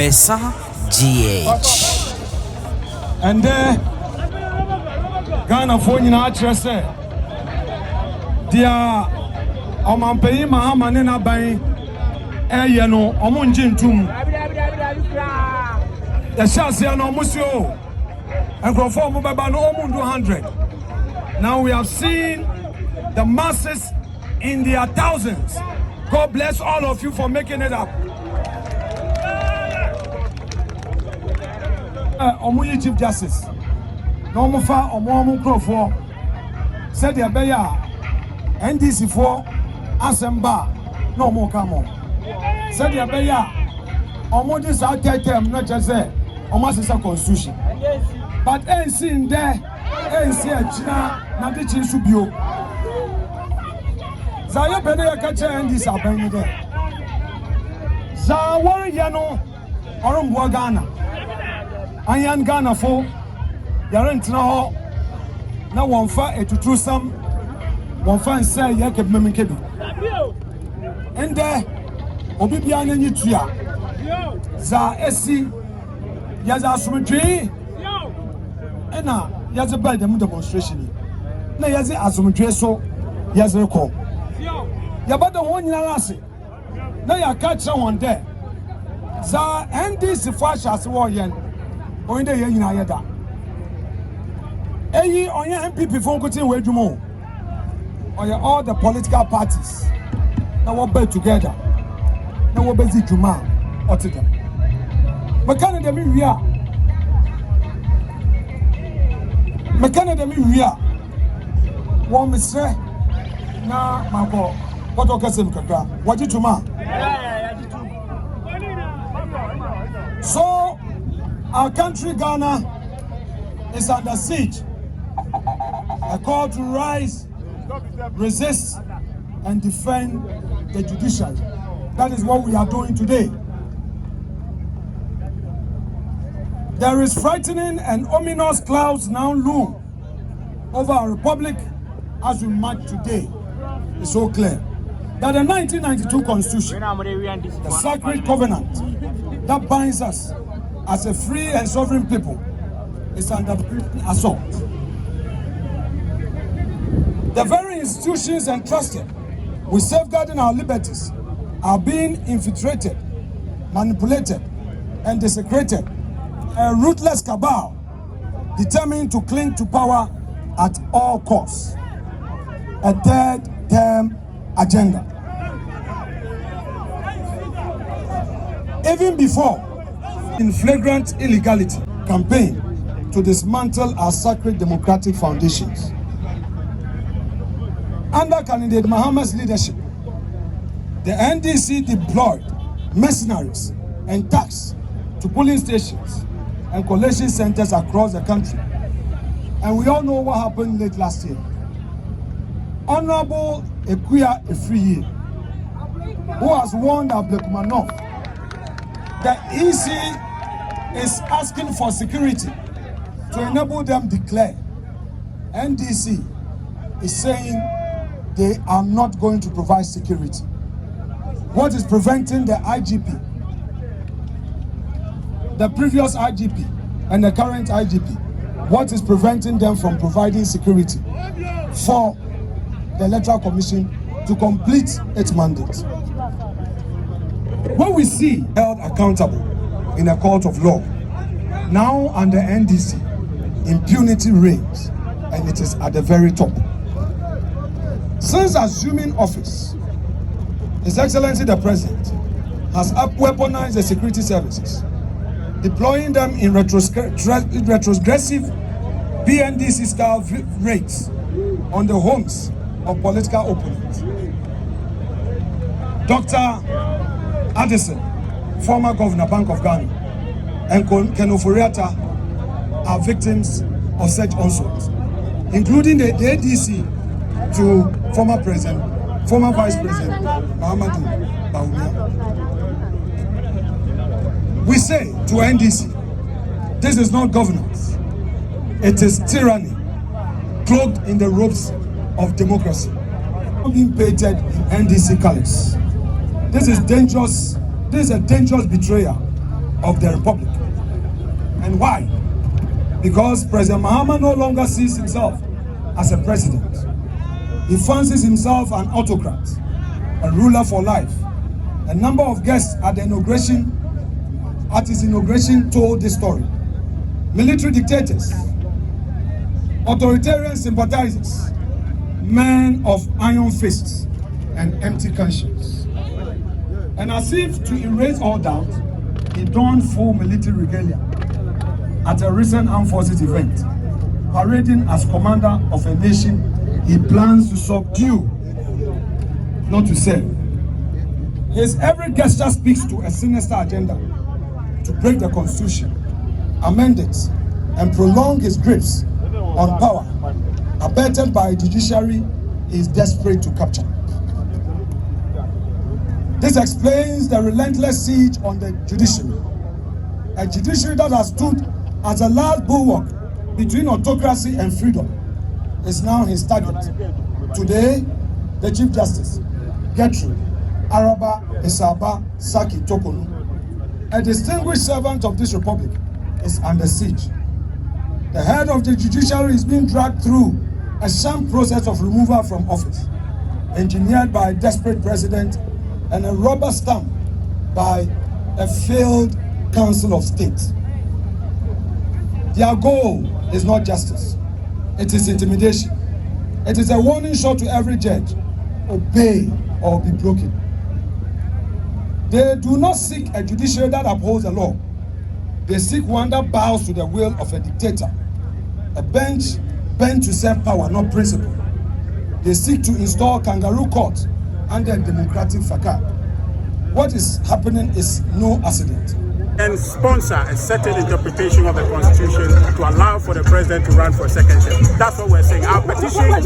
Besa GH. And Ghana phone in our chest. Dear Omanpei Mahama Nena Bay, Yano, Omunjin Tum. The Shasiano Musio and Groform Babano Omundu 100. Now we have seen the masses in their thousands. God bless all of you for making it up. Omuyi Chief Justice. No more far or more Crawford said the Abaya NDC for Assemba. No more come on. Said the Abaya almost out term, not just there, almost as a constitution. But ain't seen there, ain't seen China, not the Chisubio. Zaya Penea catcher and this are banging there. Zawari Yano or Ghana. Ayan Ghana for Yarent now. Now one fire to true some one fan say Yakeb Memikebi. And there Obibian and Yutria Za Essi Yaza Sumitri and now Yazabel demonstration. Na Yazi Azumitri so Yazako. Yabada one Yarasi. Now you catch someone there. Za NDC Flash as warrior. On the Yayada. Eyi on your NPP phone cutting where you more. On all the political parties. Now we'll be together. Now we'll be Juma or to them. But Canada we are. Canada we are. One Mr. Na Mako. What occasion Kaka? What did you ma? So our country Ghana is under siege. A call to rise, resist, and defend the judiciary. That is what we are doing today. There is frightening and ominous clouds now loom over our republic as we march today. It's so clear that the 1992 Constitution, the sacred covenant that binds us as a free and sovereign people, is under assault. The very institutions entrusted with safeguarding our liberties are being infiltrated, manipulated, and desecrated. A ruthless cabal determined to cling to power at all costs. A third-term agenda. Even before, in flagrant illegality, campaign to dismantle our sacred democratic foundations. Under candidate Mahama's leadership, the NDC deployed mercenaries and thugs to polling stations and collation centers across the country. And we all know what happened late last year. Honorable Ekuya Efriye, who has warned Abdulkumanov that EC is asking for security to enable them declare. NDC is saying they are not going to provide security. What is preventing the IGP, the previous IGP and the current IGP, what is preventing them from providing security for the Electoral Commission to complete its mandate? When we see held accountable in a court of law, now under NDC, impunity reigns and it is at the very top. Since assuming office, His Excellency the President has weaponized the security services, deploying them in retrogressive BNDC-style raids on the homes of political opponents. Dr. Addison, former Governor, Bank of Ghana, and Ken Ofori-Atta are victims of such onslaughts, including the ADC to former Vice President Muhammadu Bawumia. We say to NDC, this is not governance, it is tyranny, cloaked in the robes of democracy. Being painted in NDC colors. This is dangerous. This is a dangerous betrayal of the Republic. And why? Because President Mahama no longer sees himself as a president. He fancies himself an autocrat, a ruler for life. A number of guests at his inauguration told this story. Military dictators, authoritarian sympathizers, men of iron fists and empty conscience. And as if to erase all doubt, he donned full military regalia at a recent armed forces event, parading as commander of a nation he plans to subdue, not to serve. His every gesture speaks to a sinister agenda to break the constitution, amend it, and prolong his grips on power, abetted by a judiciary he is desperate to capture. This explains the relentless siege on the judiciary, a judiciary that has stood as a last bulwark between autocracy and freedom is now his target. Today, the Chief Justice, Gertrude Araba Esaba Saki Tokonu, a distinguished servant of this republic, is under siege. The head of the judiciary is being dragged through a sham process of removal from office, engineered by a desperate president and a rubber stamp by a failed Council of State. Their goal is not justice, it is intimidation. It is a warning shot to every judge: obey or be broken. They do not seek a judiciary that upholds the law. They seek one that bows to the will of a dictator, a bench bent to serve power, not principle. They seek to install kangaroo court under democratic facade. What is happening is no accident. And sponsor a certain interpretation of the Constitution to allow for the president to run for a second term. That's what we're saying. Our petition is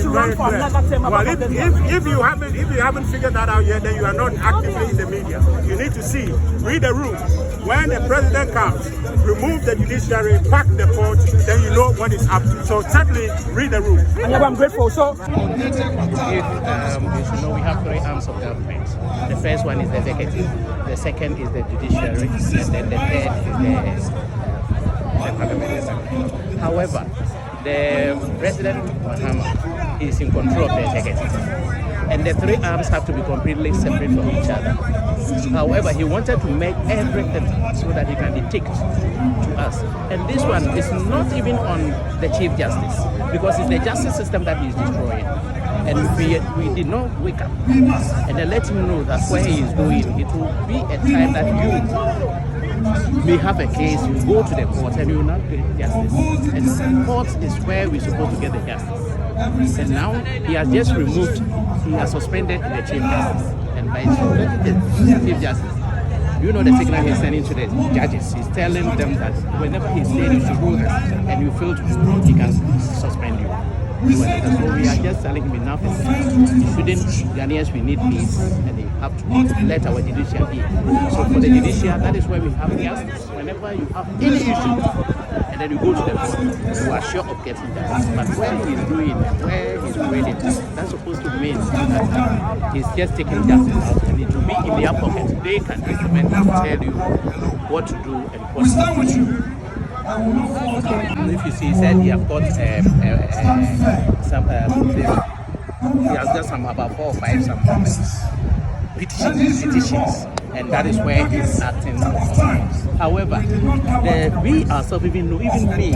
very clear. Well, if you haven't figured that out yet, then you are not actively in the media. You need to see, read the room. When the president comes, remove the judiciary, pack the court, then you know what is up to. So certainly read the room. I'm grateful. So, you know, we have three arms of government. The first one is the executive, the second is the judiciary, and then the third is the parliament. However, the President Mahama is in control of the executive, and the three arms have to be completely separate from each other. However, he wanted to make everything so that he can dictate to us. And this one is not even on the Chief Justice, because it's the justice system that he's destroying. And we did not wake up and then let him know that where he is going, it will be a time that you may have a case, you go to the court and you will not get justice. And the court is where we're supposed to get the justice. And now he has just removed, he has suspended the Chief Justice. And by suspending the Chief Justice, you know the signal he's sending to the judges. He's telling them that whenever he's saying you should do this and you fail to do, he can suspend you. So we are just telling him enough is shouldn't Ghanaians, we need peace, and they have to let our judiciary be. So for the judiciary, that is where we have justice. Whenever you have any issue, and then you go to the court, you are sure of getting justice. But where he's doing, where he's reading, that's supposed to mean that he's just taking justice out, and it will be in their pocket. They can implement and tell you what to do and what to do. If you see, he said he has got some, he has got some about 4 or 5 some petitions, and that is where he's acting. However, we ourselves, even me,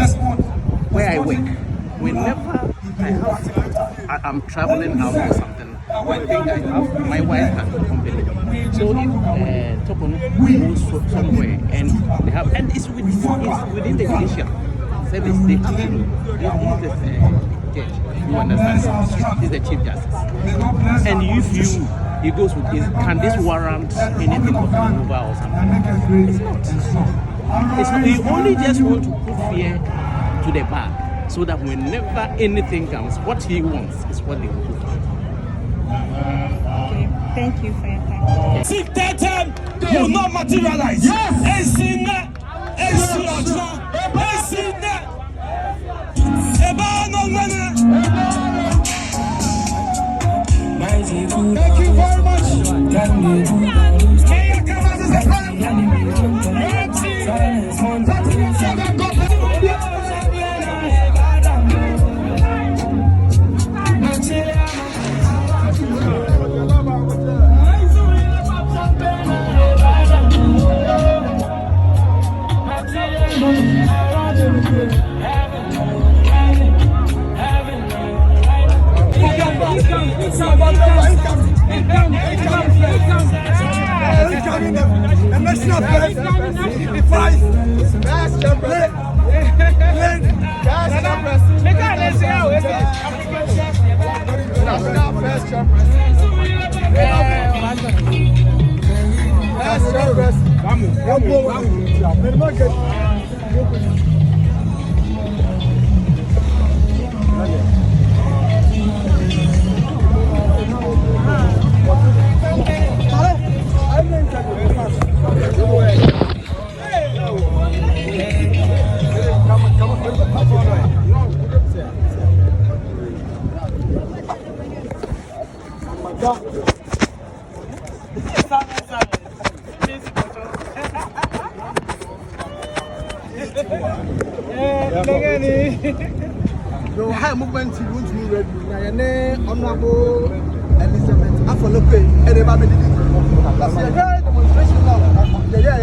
where I work, whenever I'm traveling out or something, one thing I have, my wife can accompany me. So if Tokonu goes somewhere and they have, and it's within the judicial service, they have to do. He's the judge, you understand? He's the Chief Justice. And if he goes with his, can this warrant anything of removal or something? It's not. He only just want to put fear to the bag so that whenever anything comes, what he wants is what they will do. Okay, thank you for your time. Seek that time will not materialize. Yes. Thank you very much. No, high movement to want to be ready. My name, Honorable Elizabeth Afenyo Markin NPP Bigwigs. That's a great demonstration now.